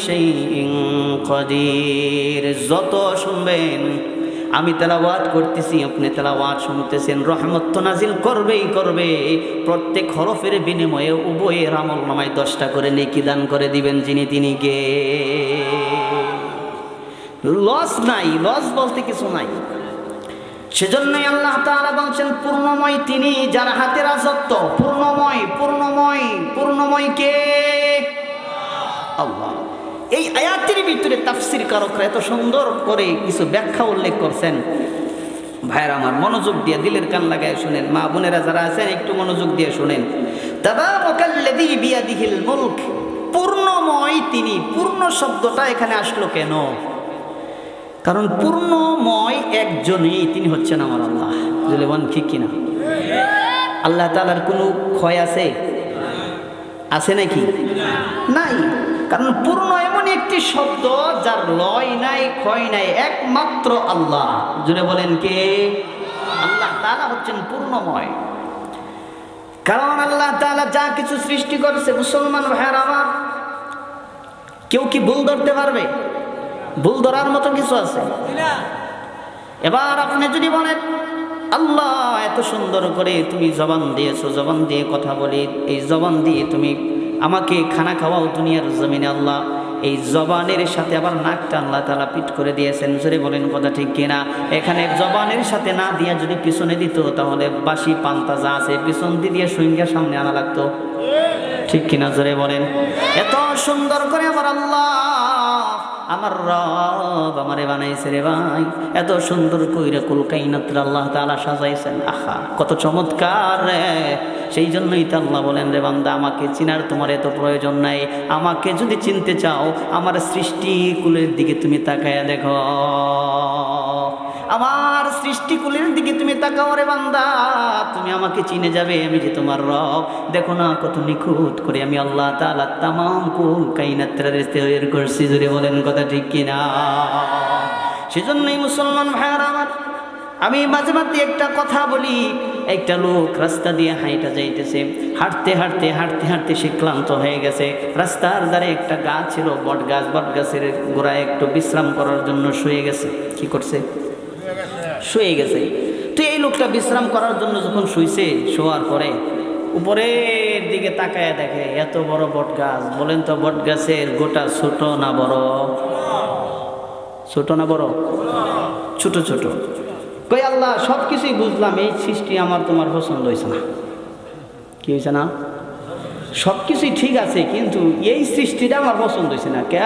শাইইন কাদির। যত শুনবেন, আমি তেলাওয়াত করতেছি, আপনি তেলাওয়াত শুনতেছেন, রহমত তো নাজিল করবেই করবে। প্রত্যেক হরফের বিনিময়ে উভয়ের আমলনামায় 10টা করে নেকি দান করে দিবেন যিনি, তিনি কে? লস নাই, লস বলতে কিছু নাই। সেজন্যই আল্লাহ তাআলা বলছেন পূর্ণময় তিনি, যার হাতে রাজত্ব। পূর্ণময়, পূর্ণময়, পূর্ণময় কে? আল্লাহ। এই আয়াতের ভিতরে তাফসীর কারকরা এত সুন্দর করে কিছু ব্যাখ্যা উল্লেখ করছেন। ভাইরা আমার, মনোযোগ দিয়ে দিলের কান লাগায় শুনেন। মা বোনেরা যারা আছেন একটু মনোযোগ দিয়ে শুনেন। তাবারাকাল্লাযী বিয়াদিহিল মুলক, পূর্ণময় তিনি। পূর্ণ শব্দটা এখানে আসলো কেন? কারণ পূর্ণময় একজনই, তিনি হচ্ছেন আমার আল্লাহ। বলেন ঠিক কিনা? আল্লাহ তাআলার কোনো ক্ষয় আছে? আছে নাকি? নাই। কারণ পূর্ণ এমন একটি শব্দ যার লয় নাই, ক্ষয় নাই, একমাত্র আল্লাহ। জুড়ে বলেন কে? আল্লাহ তাআলা হচ্ছেন পূর্ণময়। কারণ আল্লাহ তাআলা যা কিছু সৃষ্টি করেছে, মুসলমান ভাইয়েরা আমার, কেউ কি ভুল ধরতে পারবে? ভুল ধরার মতো কিছু আছে? এবার আপনি যদি বলেন আল্লাহ এত সুন্দর করে তুমি জবান দিয়েছো, জবান দিয়ে কথা বলি, এই জবান দিয়ে তুমি আমাকে খানা খাওয়াও দুনিয়ার জমিনে, আল্লাহ এই জবানের সাথে আবার নাকটা আল্লাহ তাআলা পিট করে দিয়েছেন। জোরে বলেন কথা ঠিক কিনা? এখানে জবানের সাথে না দিয়া যদি পিছনে দিত, তাহলে বাসি পান্তা যা আছে পিছন দিয়ে সুইঙ্গা সামনে আনা লাগতো। ঠিক কিনা? জোরে বলেন। এত সুন্দর করে আমার আল্লাহ, আমার রব আমারে বানাইছে রে ভাই, এত সুন্দর কইরা কুল কায়নাত আল্লাহ তাআলা সাজাইছেন। আহা, কত চমৎকার রে! সেই জন্যই তো আল্লাহ বলেন, রে বান্দা, আমাকে চিনার তোমার এত প্রয়োজন নাই। আমাকে যদি চিনতে চাও, আমার সৃষ্টি কুলের দিকে তুমি তাকায়া দেখো, আমার সৃষ্টিকুলের দিকে তুমি তাকাও রে বান্দা, তুমি আমাকে চিনে যাবে আমি যে তোমার রব। দেখো না কত নিখুঁত করে আমি আল্লাহ তাআলা তামাম কুল কায়নাতরা তৈরি করছি। জুড়ে বলেন কথা ঠিক কিনা? সেজন্যই মুসলমান ভাইয়ারা আমার, আমি মাঝে মাঝে একটা কথা বলি। একটা লোক রাস্তা দিয়ে হাঁটা যাইতেছে, হাঁটতে হাঁটতে হাঁটতে হাঁটতে সে ক্লান্ত হয়ে গেছে। রাস্তার ধারে একটা গাছ ছিল, বট গাছ। বট গাছের গোড়ায় একটু বিশ্রাম করার জন্য শুয়ে গেছে। কি করছে? শুয়ে গেছে। তো এই লোকটা বিশ্রাম করার জন্য যখন শুইছে, শোয়ার পরে উপরের দিকে তাকায় দেখে এত বড় বট গাছ। বলেন তো, বট গাছের গোটা ছোট না বড়? ছোট না বড়? ছোট ছোট। কই আল্লাহ, সব কিছুই বুঝলাম, এই সৃষ্টি আমার তোমার পছন্দ হয়েছে না। কি হয়েছে না? সব কিছুই ঠিক আছে, কিন্তু এই সৃষ্টিটা আমার পছন্দ হয়েছে না। কে?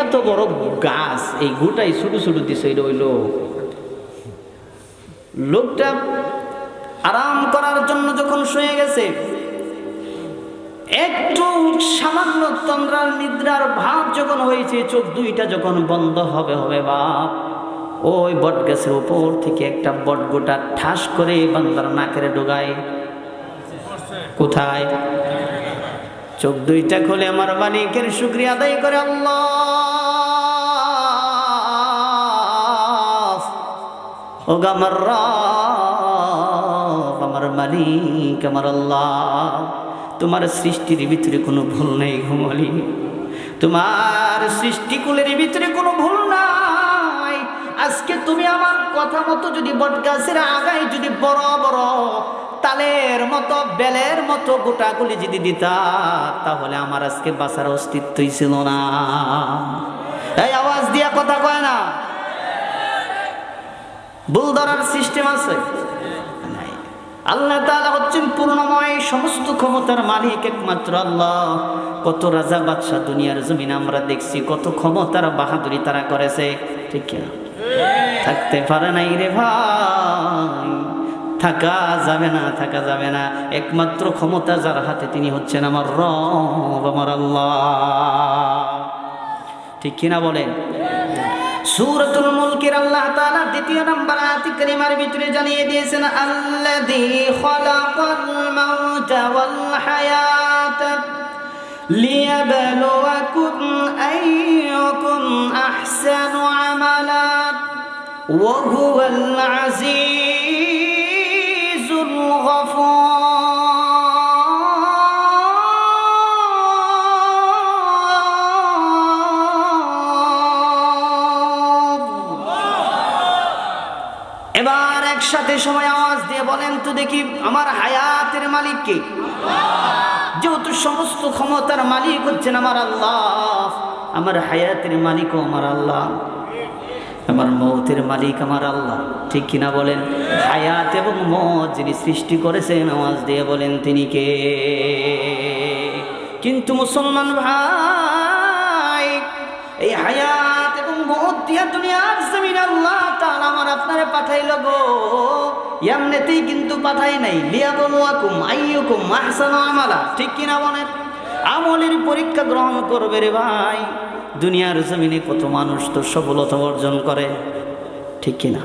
এত বড় গাছ, এই গোটাই ছোট ছোট দিছে। এটা হইল লোকটা আরাম করার জন্য যখন শুয়ে গেছে, একটু সামান্য তন্দ্রার নিদ্রার ভাব যখন হয়েছে, চোখ দুইটা যখন বন্ধ হবে বাপ, ওই বট গাছের উপর থেকে একটা বট গোটা ঠাস করে বান্দার নাকের ডোগায়। কোথায়? চোখ দুইটা খুলে আমার মালিকের শুকরিয়া আদায় করে, আল্লাহ ও আমার রব, আমার মালিক, আমার আল্লাহ, তোমার সৃষ্টির ভিতরে কোনো ভুল নেই ঘুমালি, তোমার সৃষ্টিকুলের ভিতরে কোনো ভুল নাই। আজকে তুমি আমার কথা মতো যদি বটগাছের আগায় যদি বড় বড় তালের মতো, বেলের মতো গোটাগুলি যদি দিতা, তাহলে আমার আজকে বাঁচার অস্তিত্বই ছিল না। এই আওয়াজ দিয়া কথা কয় না? ভুল ধরার সিস্টেম আছে? আল্লাহ তাআলা হচ্ছেন পূর্ণময়, সমস্ত ক্ষমতার মালিক একমাত্র আল্লাহ। কত রাজা বাদশাহ দুনিয়ার জমিনে আমরা দেখছি, কত ক্ষমতার বাহাদুরি তারা করেছে। ঠিক না? থাকতে পারে নাই রে ভাই, থাকা যাবে না, থাকা যাবে না। একমাত্র ক্ষমতা যার হাতে, তিনি হচ্ছেন আমার রব, আমার আল্লাহ। ঠিক কিনা বলেন? সূরাতুল মুলকের আল্লাহ তাআলা ২য় নম্বর আয়াত কারিমার ভিতরে জানিয়ে দিয়েছেন, আল্লাযী খালাকাল মাউতা ওয়াল হায়াতা লিয়াবলুয়াকুম আইয়ুকুম আহসানু আমালা ওয়া হুয়াল আজিজুল গফুর। এবার একসাথে সবাই আওয়াজ দিয়ে বলেন তো দেখি, আমার হায়াতের মালিক কে? যেহেতু সমস্ত ক্ষমতার মালিক হচ্ছেন আমার আল্লাহ, আমার হায়াতের মালিকও আমার আল্লাহ, আমার মৌতের মালিক আমার আল্লাহ, ঠিক কিনা বলেন? হায়াত এবং মৌত যিনি সৃষ্টি করেছেন, আওয়াজ দিয়ে বলেন তিনি কে? কিন্তু মুসলমান ভাই, এই হায়াত এবং মৌত দিয়া দুনিয়ার জমিনে আল্লাহ তাআলা আমার আপনারে পাঠাইলো গো, এমনিতেই কিন্তু পাঠাই নাই, লিয়াবলুয়াকুম আইয়ুকুম আহসানু আমালা, ঠিক কিনা বলেন? আমলের পরীক্ষা গ্রহণ করবে রে ভাই। দুনিয়ার জমিনে কত মানুষ তো সফলতা অর্জন করে, ঠিক কিনা?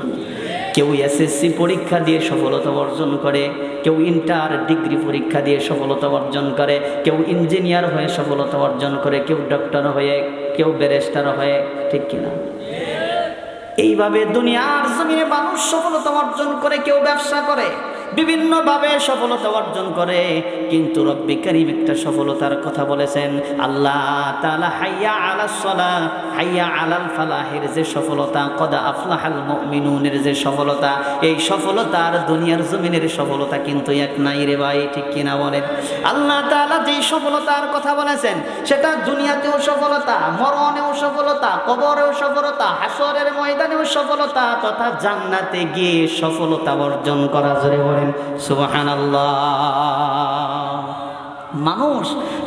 কেউ এসএসসি পরীক্ষা দিয়ে সফলতা অর্জন করে, কেউ ইন্টার ডিগ্রি পরীক্ষা দিয়ে সফলতা অর্জন করে, কেউ ইঞ্জিনিয়ার হয়ে সফলতা অর্জন করে, কেউ ডক্টর হয়ে, কেউ ব্যারিস্টার হয়ে, ঠিক কিনা? এইভাবে দুনিয়ার জমিনে মানুষ সফলতা অর্জন করে, কেউ ব্যবসা করে, বিভিন্নভাবে সফলতা অর্জন করে। কিন্তু রব্বি কারীম একটা সফলতার কথা বলেছেন, আল্লাহ তাআলা হাইয়া আলাস সালাহ, হাইয়া আলাল ফালাহের যে সফলতা, কদ আফলাহাল মুমিনুনের যে সফলতা, এই সফলতার দুনিয়ার জমিনের সফলতা কিন্তু এক নাই রে ভাই, ঠিক কিনা বলেন? আল্লাহ তাআলা যেই সফলতার কথা বলেছেন সেটা দুনিয়াতেও সফলতা, মরণেও সফলতা, কবরেও সফলতা, হাসরের ময়দানেও সফলতা, তথা জান্নাতে গিয়ে সফলতা অর্জন করা। জোরে বলেন সুবহানাল্লাহ। মানুষ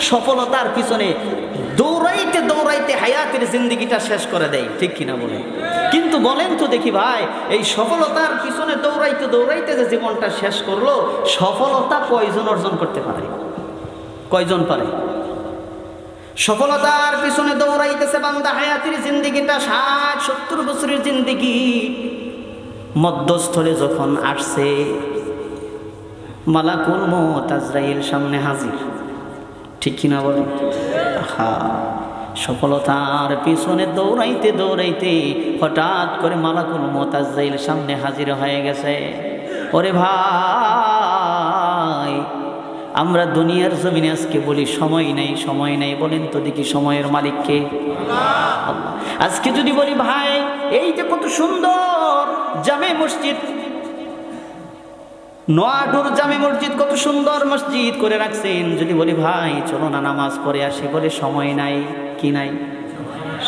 সফলতার পিছনে দৌড়াইতে দৌড়াইতে হায়াতের জিন্দেগিটা শেষ করে দেয়, ঠিক কিনা বলেন? কিন্তু বলেন তো দেখি ভাই, এই সফলতার পিছনে দৌড়াইতে দৌড়াইতে যে জীবনটা শেষ করলো, সফলতা কয়জন অর্জন করতে পারে? কয়জন পারে? সফলতার পিছনে দৌড়াইতেছে বান্দা, হায়াতের জিন্দেগিটা 60-70 বছরের জিন্দেগি, মধ্যস্থলে যখন আসছে মালাকুল মউত আজরাইল সামনে হাজির, ঠিক কিনা বলেন? সফলতার পিছনে দৌড়াইতে দৌড়াইতে হঠাৎ করে মালাকুল মউত আজরাইল সামনে হাজির হয়ে গেছে। ওরে ভাই, আমরা দুনিয়ার জমিনে আজকে বলি সময় নেই, সময় নেই, বলেন তো দেখি সময়ের মালিক কে? আল্লাহ। আজকে যদি বলি ভাই, এই যে কত সুন্দর জামে মসজিদ, নোয়াডুর জামে মসজিদ কত সুন্দর মসজিদ করে রাখছেন, যদি বলি ভাই চলো না নামাজ পড়ে আসি, বলে সময় নাই। কি নাই?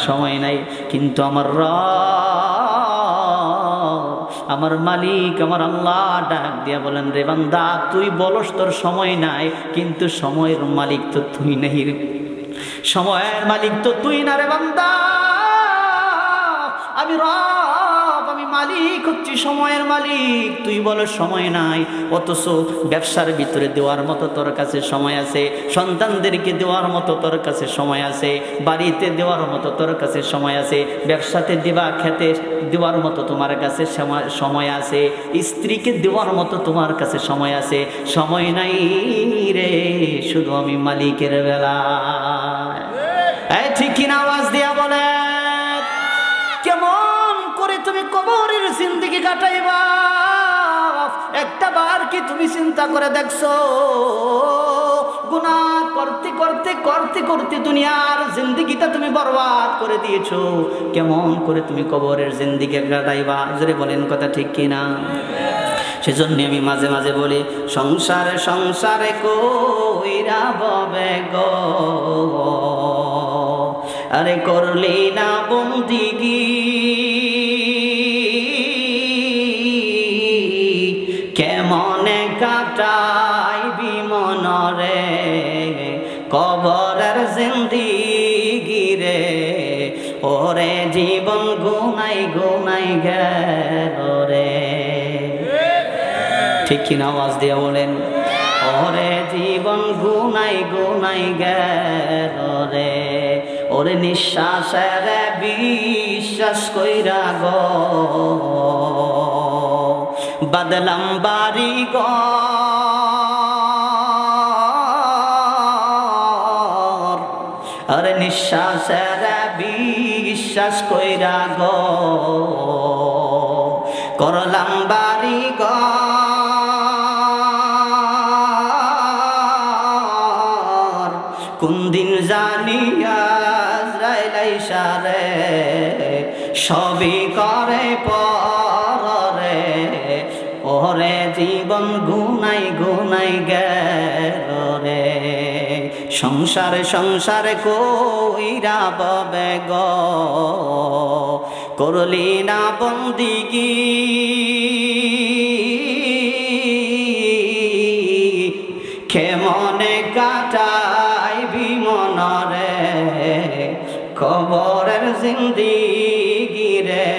সময় নাই। কিন্তু আমার আমার মালিক, আমার আল্লাহ ডাক দিয়া বলেন, রে বান্দা তুই বলস তোর সময় নাই, কিন্তু সময়ের মালিক তো তুই নাই রে, সময়ের মালিক তো তুই না রে বান্দা, আমি রব, আমি মালিক হচ্ছি, সময়ের মালিক। তুই বলো সময় নাই, অথচ ব্যবসার ভিতরে দেওয়ার মতো তোর কাছে সময় আছে, সন্তানদেরকে দেওয়ার মতো তোর কাছে সময় আছে, বাড়িতে দেওয়ার মতো তোর কাছে সময় আছে, ব্যবসাতে দেওয়া, খেতে দেওয়ার মতো তোমার কাছে সময় আছে, স্ত্রীকে দেওয়ার মতো তোমার কাছে সময় আছে। সময় নাই রে, শুধু আমি মালিকের বেলা। ঠিক কিনা? আওয়াজ দিয়া বলে, কেমন করে তুমি কবরের জিন্দেগি কাটাইবা? একটা বার কি তুমি চিন্তা করে দেখছো? গুনাহ করতে করতে করতে করতে দুনিয়ার জিন্দেগিটা তুমি বরবাদ করে দিয়েছো, কেমন করে তুমি কবরের জিন্দেগি কাটাইবা? জোরে বলেন কথা, ঠিক কিনা? সেজন্য আমি মাঝে মাঝে বলি, সংসারে সংসারে কইরা ববে গো, আরে করলি না বন্দিগি, কেমনে কাটাইবি মনরে কবরের জিন্দিগি রে, ওরে জীবন গুনাই গুনাই গেল রে, ঠিক কিনা? আওয়াজ দিয়া বলেন, ওরে জীবন গুনাই গুনাই গেল রে, ওরে নিঃশ্বাসের বিশ্বাস কইরা গো, বাদলাম বাড়ি ঘর, আরে নিঃশ্বাসের বিশ্বাস কইরা গো, করলাম বাড়ি ঘর, কোন দিন জানি আজরাইল আইসা রে, সবই করে পরে ওরে জীবন গুনাই গুনাই গেল রে, সংসার সংসার কইরা ববে গো, করলি না বন্দিগি, কেমনে কাটাইবি মনরে কবরের জিন্দিগি রে।